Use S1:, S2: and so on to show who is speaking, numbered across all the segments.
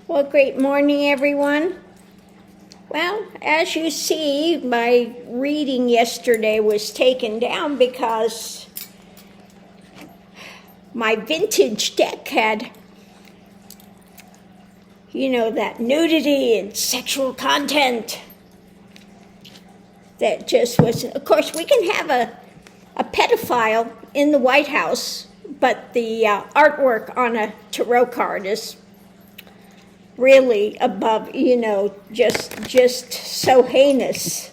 S1: Well, great morning, everyone. Well, as you see, my reading yesterday was taken down because my vintage deck had, that nudity and sexual content that just was, of course, we can have a pedophile in the White House, but the artwork on a tarot card is really above, just so heinous.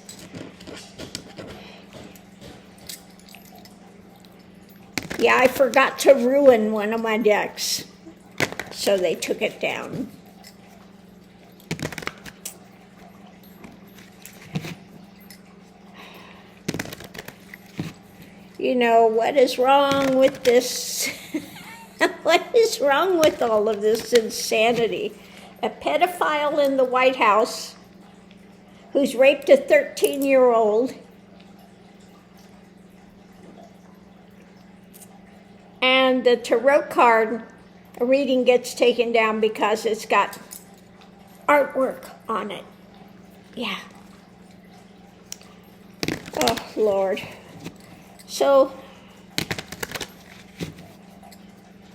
S1: Yeah, I forgot to ruin one of my decks, so they took it down. What is wrong with this? What is wrong with all of this insanity? A pedophile in the White House who's raped a 13-year-old, and the tarot card reading gets taken down because it's got artwork on it. Yeah. Oh, Lord. So,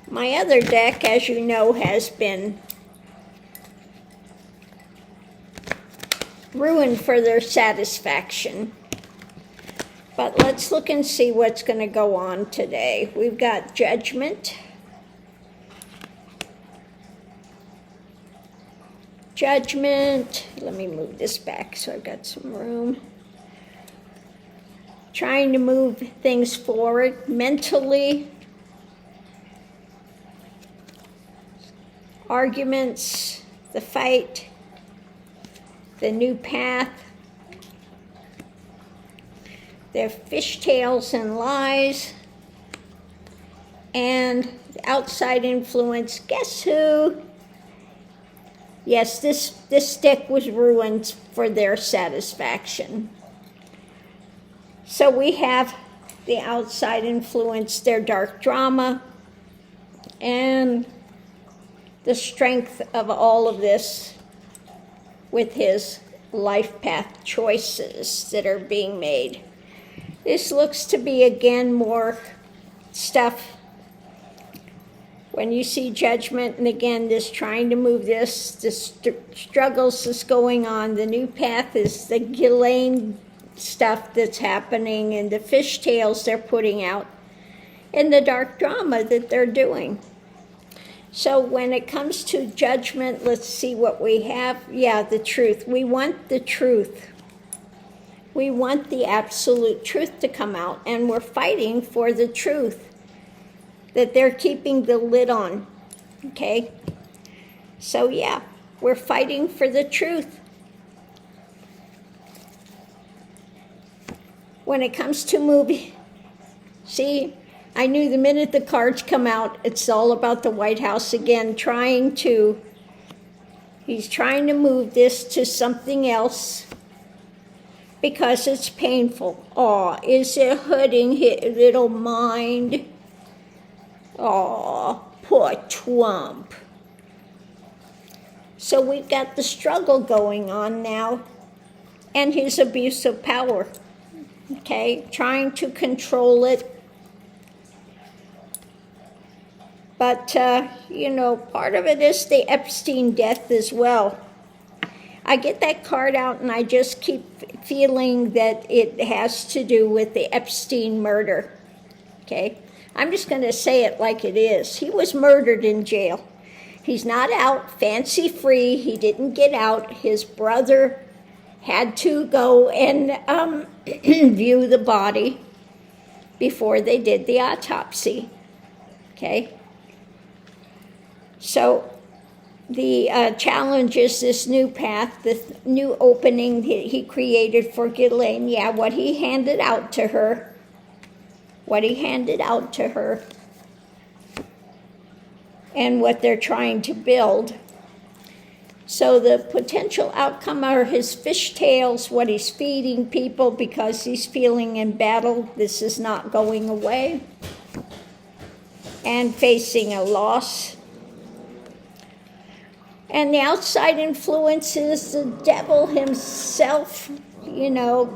S1: my other deck, as you know, has been ruined for their satisfaction. But let's look and see what's going to go on today. We've got Judgment. Judgment. Let me move this back so I've got some room. Trying to move things forward mentally. Arguments, the fight, the new path, their fishtails and lies, and outside influence. Guess who? Yes, this deck was ruined for their satisfaction. So we have the outside influence, their dark drama, and the strength of all of this with his life path choices that are being made. This looks to be, again, more stuff. When you see Judgment, and again, this trying to move this, the struggles that's going on, the new path is the Ghislaine stuff that's happening, and the fishtails they're putting out, and the dark drama that they're doing. So when it comes to Judgment, let's see what we have. Yeah, the truth. We want the truth. We want the absolute truth to come out, and we're fighting for the truth that they're keeping the lid on, okay? So yeah, we're fighting for the truth. When it comes to movie, see, I knew the minute the cards come out, it's all about the White House again, he's trying to move this to something else because it's painful. Oh, is it hurting his little mind? Oh, poor Trump. So we've got the struggle going on now and his abuse of power, okay, trying to control it. But, part of it is the Epstein death as well. I get that card out and I just keep feeling that it has to do with the Epstein murder, okay? I'm just going to say it like it is. He was murdered in jail. He's not out, fancy free. He didn't get out. His brother had to go and view the body before they did the autopsy, okay? So the challenge is this new path, this new opening he created for Ghislaine. Yeah, what he handed out to her, and what they're trying to build. So the potential outcome are his fishtails, what he's feeding people because he's feeling embattled. This is not going away. And facing a loss. And the outside influence is the devil himself,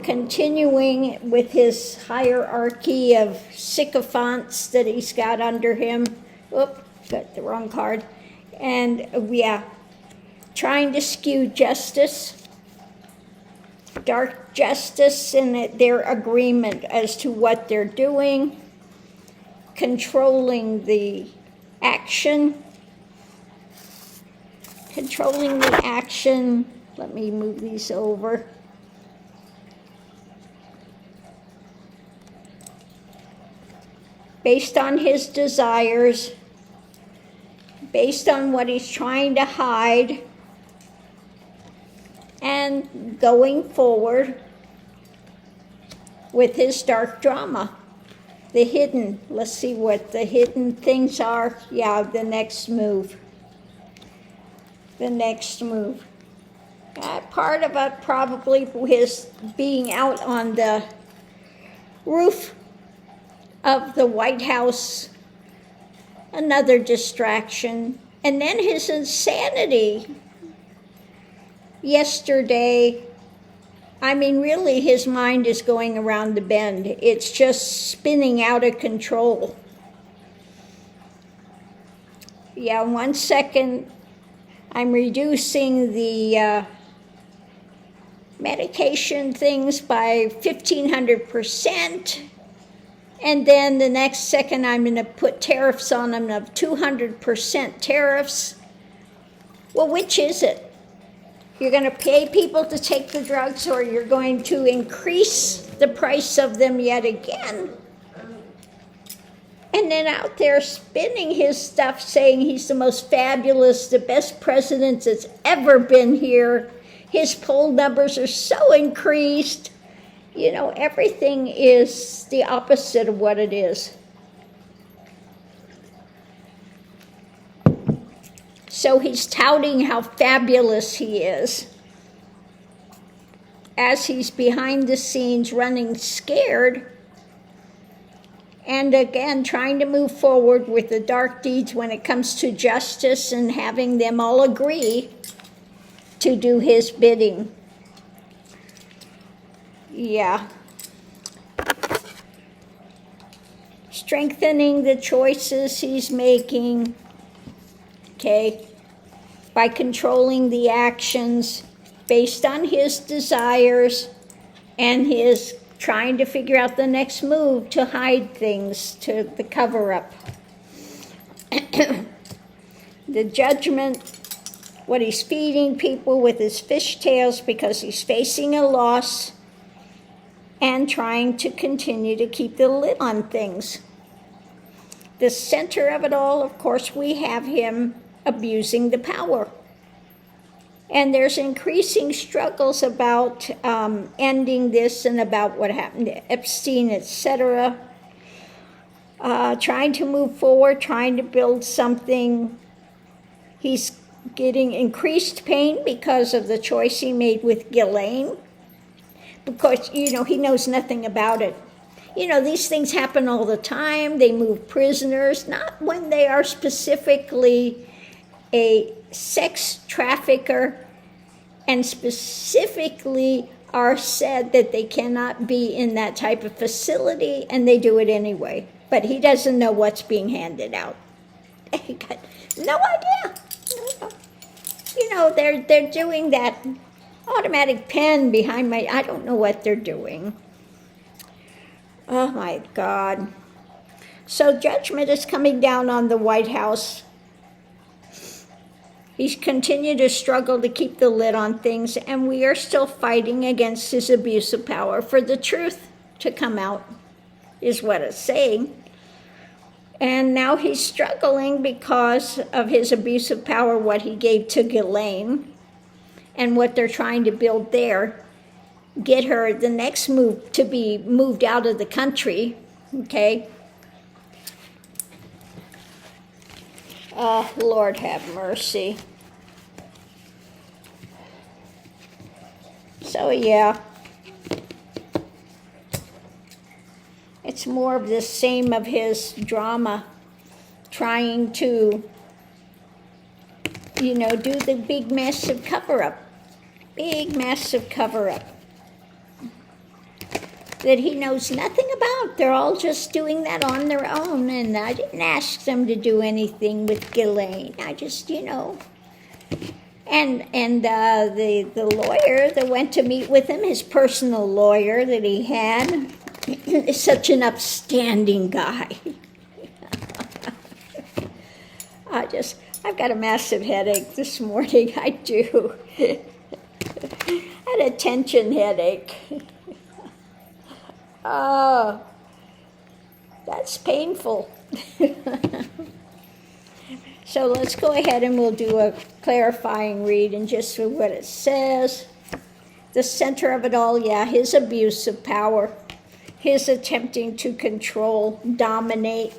S1: continuing with his hierarchy of sycophants that he's got under him. Oop, got the wrong card. And trying to skew justice, dark justice, and their agreement as to what they're doing, controlling the action. Let me move these over. Based on his desires, based on what he's trying to hide, and going forward with his dark drama. Let's see what the hidden things are. Yeah, the next move. Part of it probably his being out on the roof of the White House, another distraction, and then his insanity yesterday. Really, his mind is going around the bend. It's just spinning out of control. 1 second, I'm reducing the medication things by 1,500%. And then the next second, I'm going to put tariffs on them of 200% tariffs. Well, which is it? You're going to pay people to take the drugs, or you're going to increase the price of them yet again? And then out there spinning his stuff, saying he's the most fabulous, the best president that's ever been here. His poll numbers are so increased. Everything is the opposite of what it is. So he's touting how fabulous he is as he's behind the scenes running scared, and again trying to move forward with the dark deeds when it comes to justice and having them all agree to do his bidding. Strengthening the choices he's making, by controlling the actions based on his desires and his trying to figure out the next move to hide things, to the cover-up. The judgment, what he's feeding people with his fishtails because he's facing a loss and trying to continue to keep the lid on things. The center of it all, of course, we have him abusing the power. And there's increasing struggles about ending this and about what happened to Epstein, etc. Trying to move forward, trying to build something. He's getting increased pain because of the choice he made with Ghislaine. Because, he knows nothing about it. These things happen all the time. They move prisoners, not when they are specifically a sex trafficker and specifically are said that they cannot be in that type of facility, and they do it anyway. But he doesn't know what's being handed out. He got no idea. They're doing that automatic pen behind I don't know what they're doing. Oh my God. So judgment is coming down on the White House. He's continued to struggle to keep the lid on things, and we are still fighting against his abuse of power for the truth to come out, is what it's saying. And now he's struggling because of his abuse of power, what he gave to Ghislaine, and what they're trying to build there. Get her the next move to be moved out of the country, Oh, Lord have mercy. So, it's more of the same of his drama, trying to do the big, massive cover-up. Big, massive cover-up that he knows nothing about. They're all just doing that on their own, and I didn't ask them to do anything with Ghislaine. I just, And the lawyer that went to meet with him, his personal lawyer that he had, is such an upstanding guy. I've got a massive headache this morning. I do. I had a tension headache. Oh, that's painful. So let's go ahead and we'll do a clarifying read and just see what it says. The center of it all, his abuse of power, his attempting to control, dominate,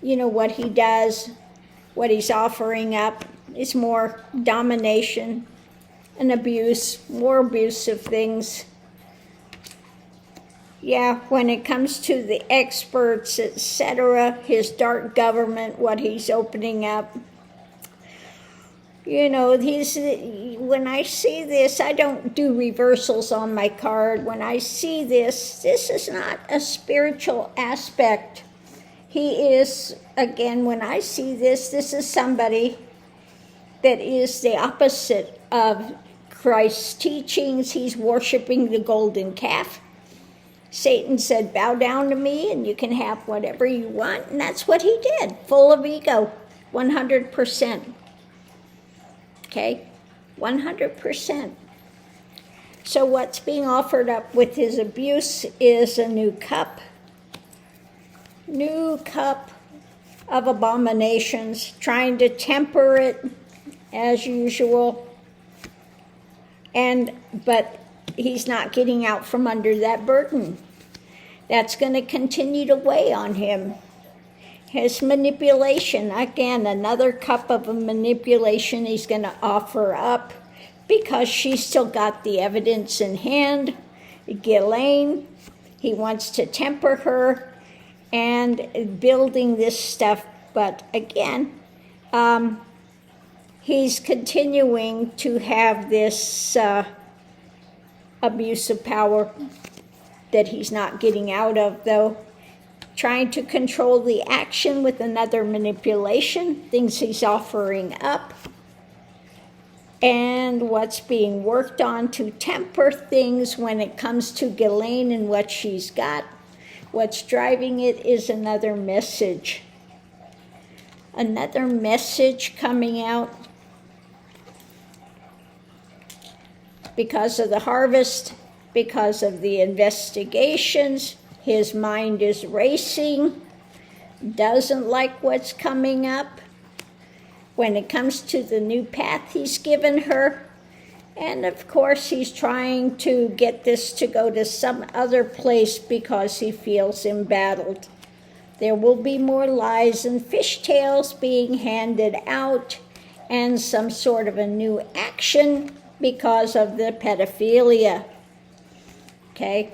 S1: what he does, what he's offering up is more domination and abuse, more abusive things. When it comes to the experts, etc., his dark government, what he's opening up. When I see this, I don't do reversals on my card. When I see this is not a spiritual aspect. He is, again, when I see this is somebody that is the opposite of Christ's teachings. He's worshiping the golden calf. Satan said, bow down to me and you can have whatever you want. And that's what he did, full of ego, 100%. Okay, 100%. So what's being offered up with his abuse is a new cup of abominations, trying to temper it as usual. But he's not getting out from under that burden. That's going to continue to weigh on him. His manipulation, again, another cup of a manipulation he's going to offer up because she's still got the evidence in hand. Ghislaine, he wants to temper her and building this stuff. But again, he's continuing to have this abuse of power that he's not getting out of, though. Trying to control the action with another manipulation, things he's offering up, and what's being worked on to temper things when it comes to Ghislaine and what she's got. What's driving it is another message. Another message coming out because of the harvest, because of the investigations. His mind is racing, doesn't like what's coming up when it comes to the new path he's given her. And of course, he's trying to get this to go to some other place because he feels embattled. There will be more lies and fishtails being handed out and some sort of a new action because of the pedophilia, okay,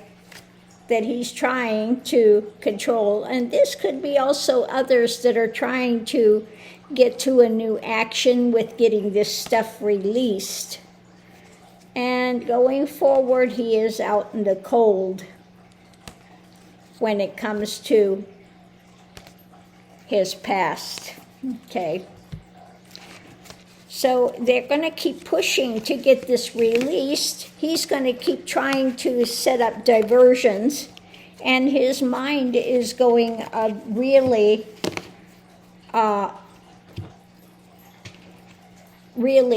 S1: that he's trying to control. And this could be also others that are trying to get to a new action with getting this stuff released. And going forward, he is out in the cold when it comes to his past, okay? So they're going to keep pushing to get this released. He's going to keep trying to set up diversions, and his mind is going really,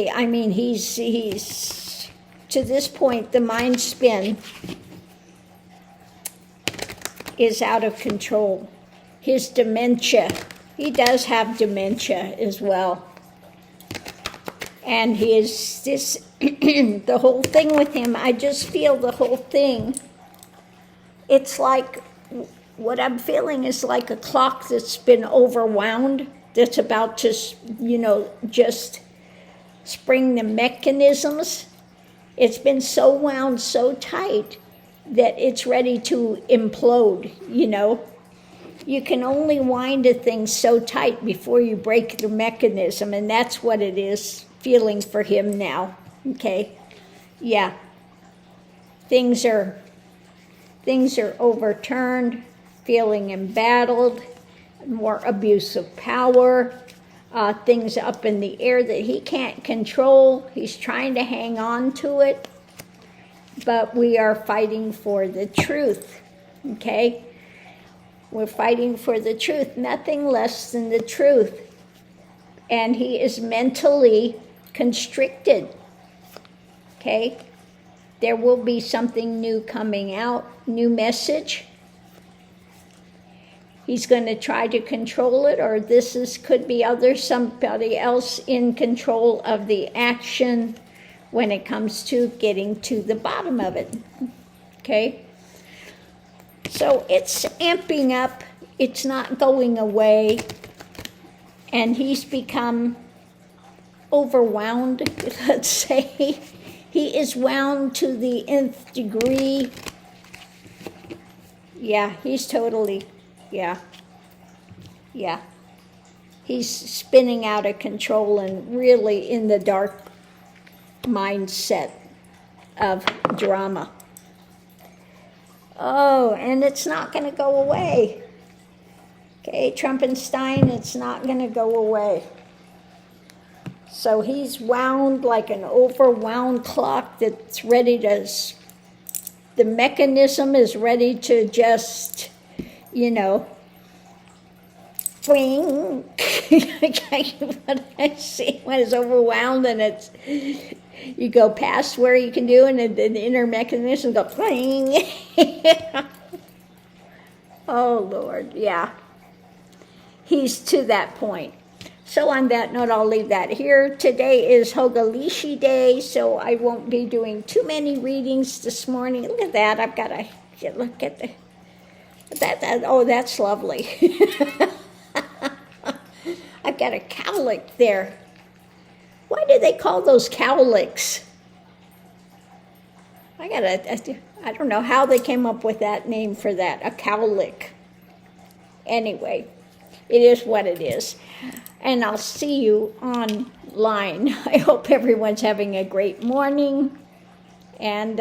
S1: I mean, he's to this point, the mind spin is out of control. His dementia, he does have dementia as well. And the whole thing with him, I just feel the whole thing, it's like, what I'm feeling is like a clock that's been overwound, that's about to, just spring the mechanisms. It's been so wound so tight that it's ready to implode, you can only wind a thing so tight before you break the mechanism, and that's what it is feeling for him now. Okay? Yeah. Things are overturned, feeling embattled, more abuse of power, things up in the air that he can't control. He's trying to hang on to it, but we are fighting for the truth, okay? We're fighting for the truth, nothing less than the truth. And he is mentally constricted, okay? There will be something new coming out, new message. He's going to try to control it, or could be somebody else in control of the action when it comes to getting to the bottom of it. Okay? So it's amping up. It's not going away. And he's become overwhelmed, let's say. He is wound to the nth degree. Yeah, he's totally, yeah. He's spinning out of control and really in the dark mindset of drama. Oh, and it's not going to go away. Okay, Trumpenstein, it's not going to go away. So he's wound like an overwound clock that's ready to, the mechanism is ready to just, swing. What I see when it's overwhelmed and you go past where you can do, and the inner mechanism go swing. Oh, Lord, yeah. He's to that point. So on that note, I'll leave that here. Today is Hogalishi Day, so I won't be doing too many readings this morning. Look at that. I've got to look at that. Oh, that's lovely. I've got a cowlick there. Why do they call those cowlicks? I don't know how they came up with that name for that, a cowlick. Anyway, it is what it is. And I'll see you online. I hope everyone's having a great morning. And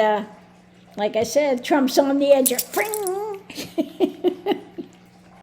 S1: like I said, Trump's on the edge of